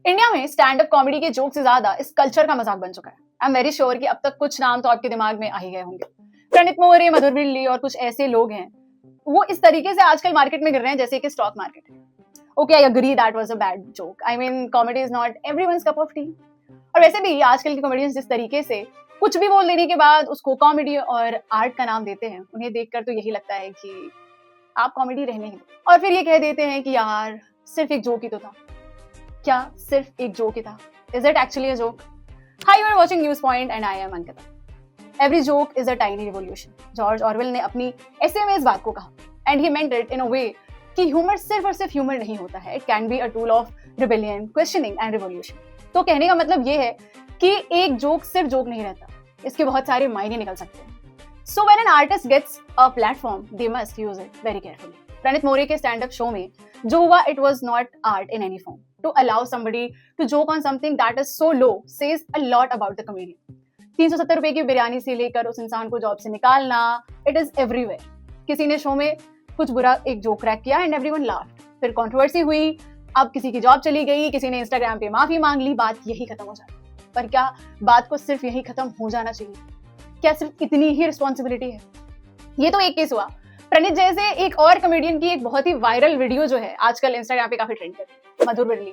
India में stand up comedy के joke से ज्यादा इस कल्चर का मजाक बन चुका है। आई एम वेरी श्योर कि अब तक कुछ नाम तो आपके दिमाग में आ ही गए होंगे। प्रणीत मोरे, मधुर बिल्ली और कुछ ऐसे लोग हैं, वो इस तरीके से आजकल मार्केट में गिर रहे हैं जैसे कि स्टॉक मार्केट है। Okay, I agree that was a bad joke. I mean, comedy is not everyone's cup of T. और वैसे भी आजकल के कॉमेडियंस जिस तरीके से कुछ भी बोल देने के बाद उसको कॉमेडी और आर्ट का नाम देते हैं, उन्हें देखकर तो यही लगता है कि आप कॉमेडी रहने ही दो। और फिर ये कह देते हैं कि यार सिर्फ एक जोक ही तो था। क्या सिर्फ एक जोक ही था? Is it actually a joke? Hi, you are watching News Point and I am Ankita. Every joke is a tiny revolution. George Orwell ने अपनी ऐसे में इस बात को कहा, and he meant it in a way कि ह्यूमर सिर्फ और सिर्फ ह्यूमर नहीं होता है. It can be a tool of rebellion, questioning and revolution. तो कहने का मतलब ये है कि एक जोक सिर्फ जोक नहीं रहता, इसके बहुत सारे मायने निकल सकते हैं. So when an artist gets a platform, they must use it very carefully. प्रणीत मोरे के स्टैंड अप शो में जो हुआ, it was not art in any form. To allow somebody to joke on something that is so low says a lot about the comedian. 370 रुपए की बिरयानी से लेकर उस इंसान को जॉब से निकालना, it is everywhere. किसी ने शो में कुछ बुरा एक जोक क्रैक किया and everyone laughed. फिर कंट्रोवर्सी हुई, अब किसी की जॉब चली गई, किसी ने इंस्टाग्राम पे माफी मांग ली, बात यही खत्म हो जाती. पर क्या बात को सिर्फ यही खत्म हो जाना चाहिए? क्या सिर्फ इतनी ही रिस्पॉन्सिबिलिटी है? ये तो एक केस हुआ. प्रणीत जैसे एक और कॉमेडियन की एक बहुत ही वायरल वीडियो जो है आजकल इंस्टाग्राम पे काफी ट्रेंड कर रही है, मधुर बिल्ली.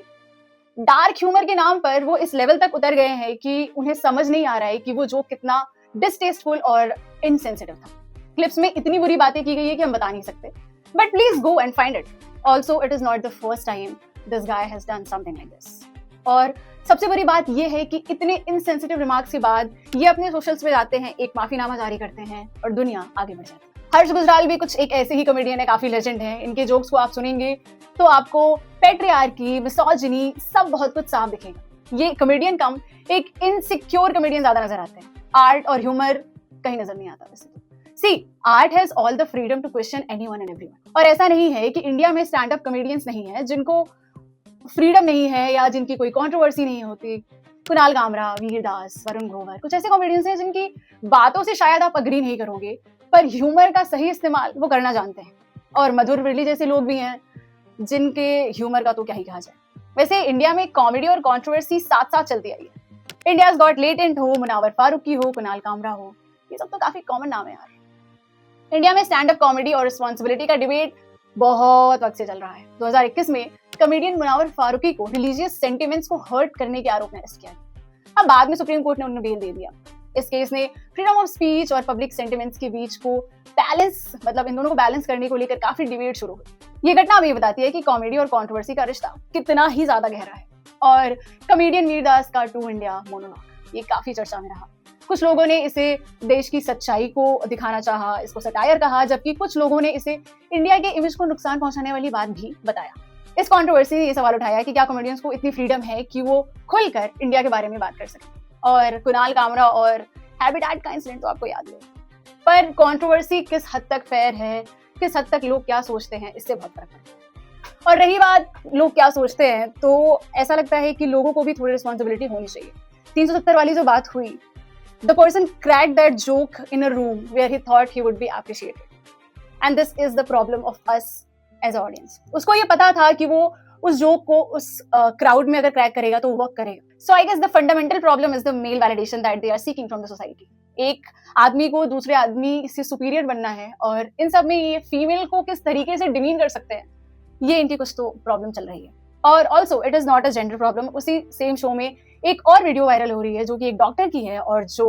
डार्क ह्यूमर के नाम पर वो इस लेवल तक उतर गए हैं कि उन्हें समझ नहीं आ रहा है कि वो जोक कितना डिसटेस्टफुल और इनसेंसिटिव था. क्लिप्स में इतनी बुरी बातें की गई है कि हम बता नहीं सकते, but please go and find it. Also it is not the first time this guy has done something like this. और सबसे बड़ी बात ये है कि इतने इनसेंसिटिव रिमार्क्स के बाद ये अपने सोशल्स पे जाते हैं, एक माफीनामा जारी करते हैं और दुनिया आगे बढ़ जाती है. हर्ष गुजराल भी कुछ एक ऐसे ही कॉमेडियन है, काफी लेजेंड है. इनके जोक्स को आप सुनेंगे तो आपको पैट्रियार्की, मिसोजिनी सब बहुत कुछ साफ दिखेगा. ये कॉमेडियन कम एक इनसिक्योर कॉमेडियन ज्यादा नजर आते हैं. आर्ट और ह्यूमर कहीं नजर नहीं आता. वैसे see, art has all the freedom to question anyone and everyone. और ऐसा नहीं है कि इंडिया में स्टैंड अप कॉमेडियंस नहीं है जिनको फ्रीडम नहीं है या जिनकी कोई कंट्रोवर्सी नहीं होती. कुणाल कामरा, वीर दास, वरुण ग्रोवर, कुछ ऐसे कॉमेडियंस हैं जिनकी बातों से शायद आप अग्री नहीं करोगे, पर ह्यूमर का सही इस्तेमाल वो करना जानते हैं. और मधुर बिरली जैसे लोग भी हैं जिनके ह्यूमर का तो क्या ही कहा जाए. वैसे इंडिया में कॉमेडी और कंट्रोवर्सी साथ साथ चलती आई है. इंडियाज गॉट लेटेंट हो, मुनावर फारूकी हो, कुणाल कामरा हो, ये सब तो काफी कॉमन नाम है यार. इंडिया में स्टैंड अप कॉमेडी और रिस्पॉन्सिबिलिटी का डिबेट बहुत वक्त से चल रहा है. 2021 में कॉमेडियन मुनावर फारूकी को रिलीजियस सेंटिमेंट्स को हर्ट करने के आरोप में अरेस्ट किया. अब बाद में सुप्रीम कोर्ट ने उन्हें बेल दे दिया. इस केस ने फ्रीडम ऑफ स्पीच और पब्लिक सेंटिमेंट्स के बीच को बैलेंस, मतलब इन दोनों को बैलेंस करने को लेकर काफी डिबेट शुरू हुई. ये घटना भी बताती है कि कॉमेडी और कंट्रोवर्सी का रिश्ता कितना ही ज्यादा गहरा है. और कॉमेडियन वीर दास का टू इंडिया मोनोलॉग ये काफी चर्चा में रहा. कुछ लोगों ने इसे देश की सच्चाई को दिखाना चाहा, इसको सटायर कहा, जबकि कुछ लोगों ने इसे इंडिया के इमेज को नुकसान पहुंचाने वाली बात भी बताया. इस कंट्रोवर्सी ने ये सवाल उठाया कि क्या कॉमेडियंस को इतनी फ्रीडम है कि वो खुलकर इंडिया के बारे में बात कर सके. और कुणाल कामरा और हैबिटेट का इंसिडेंट तो आपको याद है. पर कंट्रोवर्सी किस हद तक फेयर है, किस हद तक लोग क्या सोचते हैं, इससे बहुत फर्क पड़ता है. और रही बात लोग क्या सोचते हैं, तो ऐसा लगता है कि लोगों को भी थोड़ी रिस्पॉन्सिबिलिटी होनी चाहिए. 370 वाली जो बात हुई, the person cracked that joke in a room where he thought he would be appreciated, and this is the problem of us as audience. उसको ये पता था कि वो उस जोक को उस क्राउड में अगर क्रैक करेगा तो वो वर्क करेगा. So I guess the fundamental problem is the male validation that they are seeking from the society. एक आदमी को दूसरे आदमी से सुपीरियर बनना है और इन सब में ये फीमेल को किस तरीके से डिमीन कर सकते हैं, ये इनकी कुछ तो प्रॉब्लम चल रही है. और also it is not a gender problem. उसी सेम शो में एक और वीडियो वायरल हो रही है जो कि एक डॉक्टर की है और जो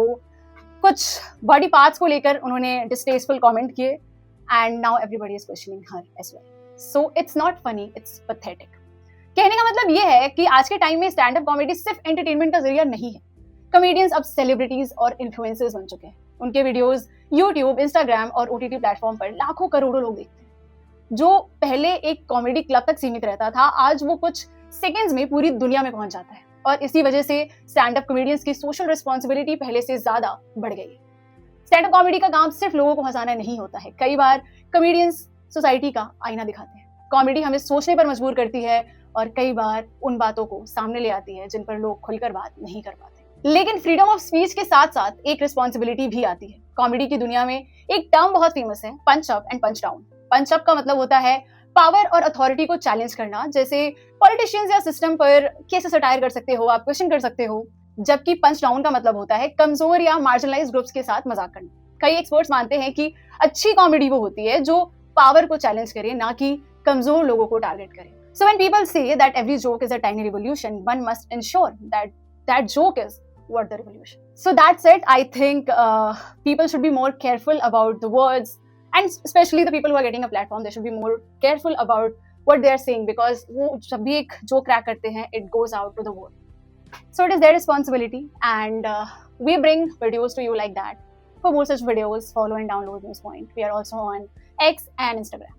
कुछ बॉडी पार्ट्स को लेकर उन्होंने डिस्टेस्टफुल कमेंट किए, and now everybody is questioning her as well. So it's not funny, it's pathetic. कहने का मतलब ये है कि आज के टाइम में स्टैंड अप कॉमेडी सिर्फ एंटरटेनमेंट का जरिया नहीं है. कॉमेडियंस अब सेलिब्रिटीज और इन्फ्लुएंसर्स बन चुके हैं. उनके वीडियोस यूट्यूब, इंस्टाग्राम और ओटीटी प्लेटफॉर्म पर लाखों करोड़ों लोग देखते हैं. जो पहले एक कॉमेडी क्लब तक सीमित रहता था, आज वो कुछ सेकेंड्स में पूरी दुनिया में पहुंच जाता है. और इसी वजह से स्टैंड अप कॉमेडियंस की सोशल रिस्पॉन्सिबिलिटी पहले से ज्यादा बढ़ गई है. स्टैंड अप कॉमेडी का काम सिर्फ लोगों को हंसाना नहीं होता है. कई बार कॉमेडियंस सोसाइटी का आईना दिखाते हैं. कॉमेडी हमें सोचने पर मजबूर करती है और कई बार उन बातों को सामने ले आती है जिन पर लोग खुलकर बात नहीं कर पाते. लेकिन फ्रीडम ऑफ स्पीच के साथ साथ एक रिस्पॉन्सिबिलिटी भी आती है. कॉमेडी की दुनिया में एक टर्म बहुत फेमस है, punch up and punch down. Punch up का मतलब होता है पावर और अथॉरिटी को चैलेंज करना, जैसे पॉलिटिशियंस या सिस्टम पर कैसे सटायर कर सकते हो, आप क्वेश्चन कर सकते हो, जबकि पंच डाउन का मतलब होता है कमजोर या मार्जिनलाइज ग्रुप्स के साथ मजाक करना। कई एक्सपर्ट्स मानते हैं कि अच्छी कॉमेडी वो होती है जो पावर को चैलेंज करे, ना कि कमजोर लोगों को टारगेट करे। So when people say that every joke is a tiny revolution, one must ensure that that joke is what the revolution. So that's it. I think people should be more careful about the words, and especially the people who are getting a platform, they should be more careful about what they are saying, because वो जब भी एक joke crack करते हैं, it goes out to the world. So it is their responsibility, and we bring videos to you like that. For more such videos, follow and download Newspoint. We are also on X and Instagram.